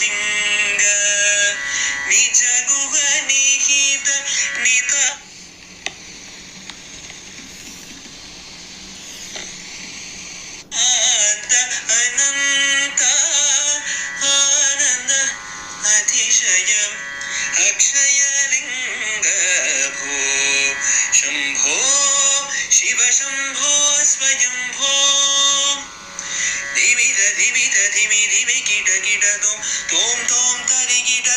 लिंग निज गुह निहित निता अनंत आनंद अतिशयम् अक्षय लिंग भो शंभो शिव शंभो स्वयंभो धिमित धिमित धिमि धिमि किट किट तोम तोम तरि किट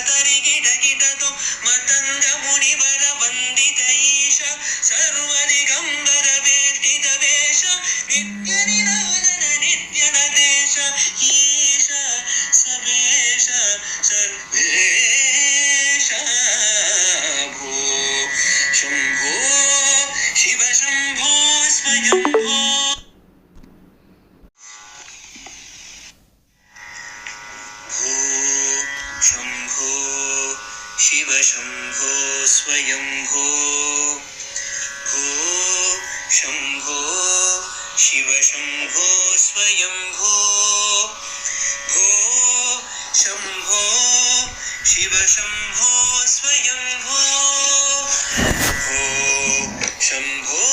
तो मतंग मुनिवर वंदित ईश सर्वदिगंबर वेष्टित वेश नित्य निराजन नित्य नदेश ईश सबेश सर्वेश भो शंभो शिव शंभो स्वयंभो शंभो शिव शंभो स्वयंभो भो शंभो शिव शंभो स्वयंभो भो शंभो शिव शंभो स्वयंभो भो शंभो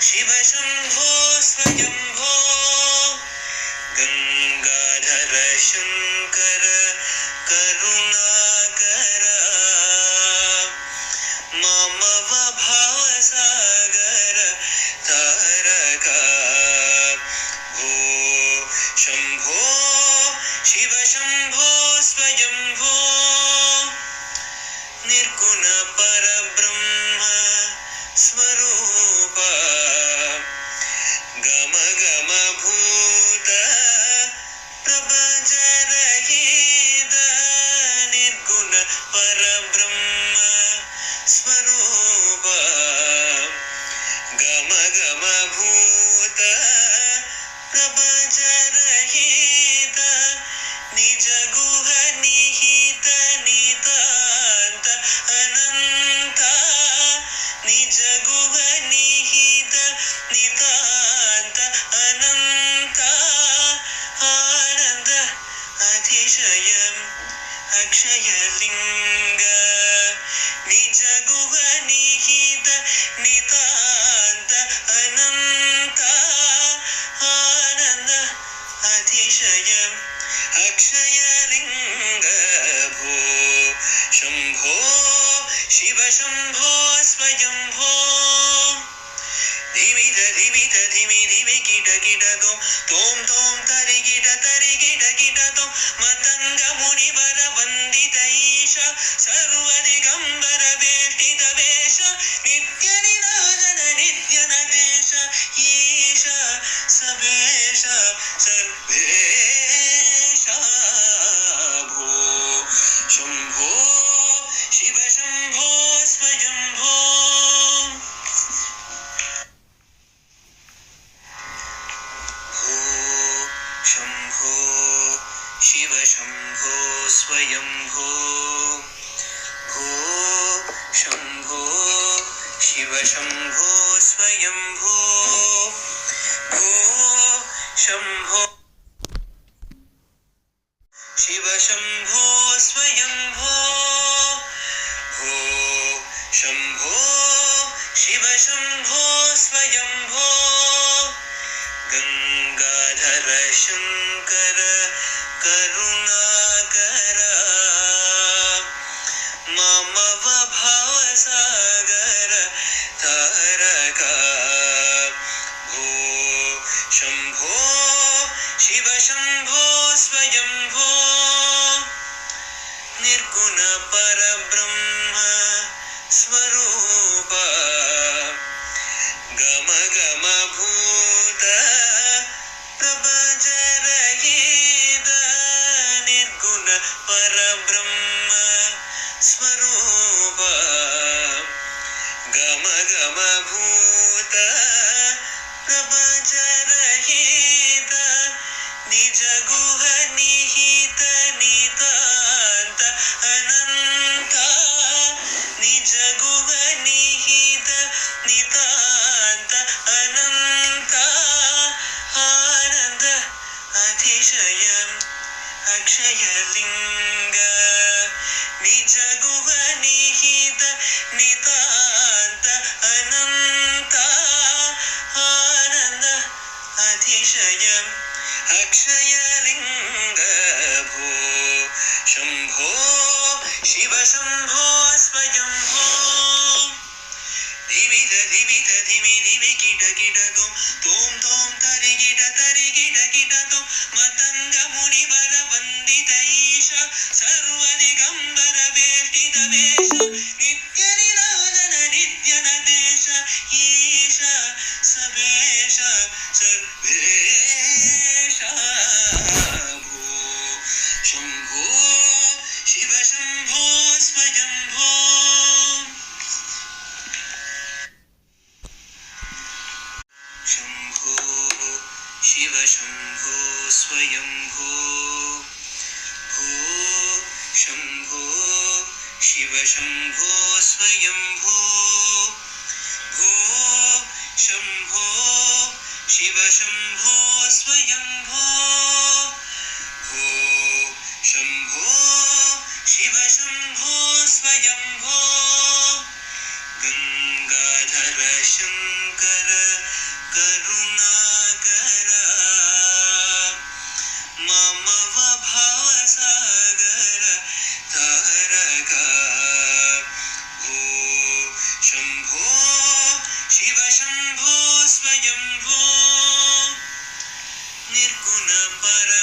शिव शंभो स्वयंभो गंगाधर शंकर करुणाकर ममव भावसागर तारका भो शंभो शिव शंभो स्वयंभो निर्गुण परब्रह्म स्वरूप गम गम भूत प्रपंच रहित निर्गुण परब्रह्म स्वरूप गम गम भूत प्रपंच रहित निज गुह निहित नितांत अनंत निज गुह निहित नितांत अनंत आनंद अतिशयम् अक्षय लिंग निज गुह निहित नितांत अनंत आनंद अतिशयम् अक्षय लिंग भो शंभो शिव शंभो स्वयंभो धिमित धिमित धिमि धिमि किट तोम तोम तरि किट तो मतंग मुनिवर वंदित ईश सर्वदिगंबर वेष्टित वेश नित्य निराजन नित्य नदेश ईश सबेश सर्वेश भो शंभो शिव शंभो स्वयंभो शंभो शिव शंभो स्वयंभो भो शंभो शिव शंभो स्वयंभो भो शंभो शिव शंभो स्वयंभो भो शंभो शिव शंभो स्वयंभो गंगाधर शंकर करुणाकर ममव भावसागर तारका भो शंभो शिव शंभो स्वयंभो निर्गुण परब्रह्म स्वरूप गम गम भूत प्रपंच रहित निर्गुण परब्रह्म स्वरूप गम गम भूत प्रपंच रहित निज गुह निहित नितांत अनंत निज गुह निहित नितांत अनंत आनंद अतिशयम् अक्षयलिङ्ग निज गुह निहित नितान्त अनन्त आनन्द अतिशय अक्षयलिङ्ग भो शम्भो शिव शम्भो स्वयम्भो धिमित धिमित धिमि धिमि किट किट तोम तोम तरि किट तोम मतंग मुनि वर वंदित ईश सर्वदिगंबर वेष्टित वेश नित्य निरंजन नित्य नदेश ईश सबेश सर्वेश भो शंभो शिव शंभो स्वयंभो शंभो शिव शंभो स्वयंभो भो शंभो शिव शंभो स्वयंभो भो शंभो शिव शंभो स्वयंभो भो शंभो शिव शंभो स्वयंभो गंगाधर शंकर करुणाकर मम भवसागर तारक भो शंभो शिव शंभो स्वयंभो निर्गुण पर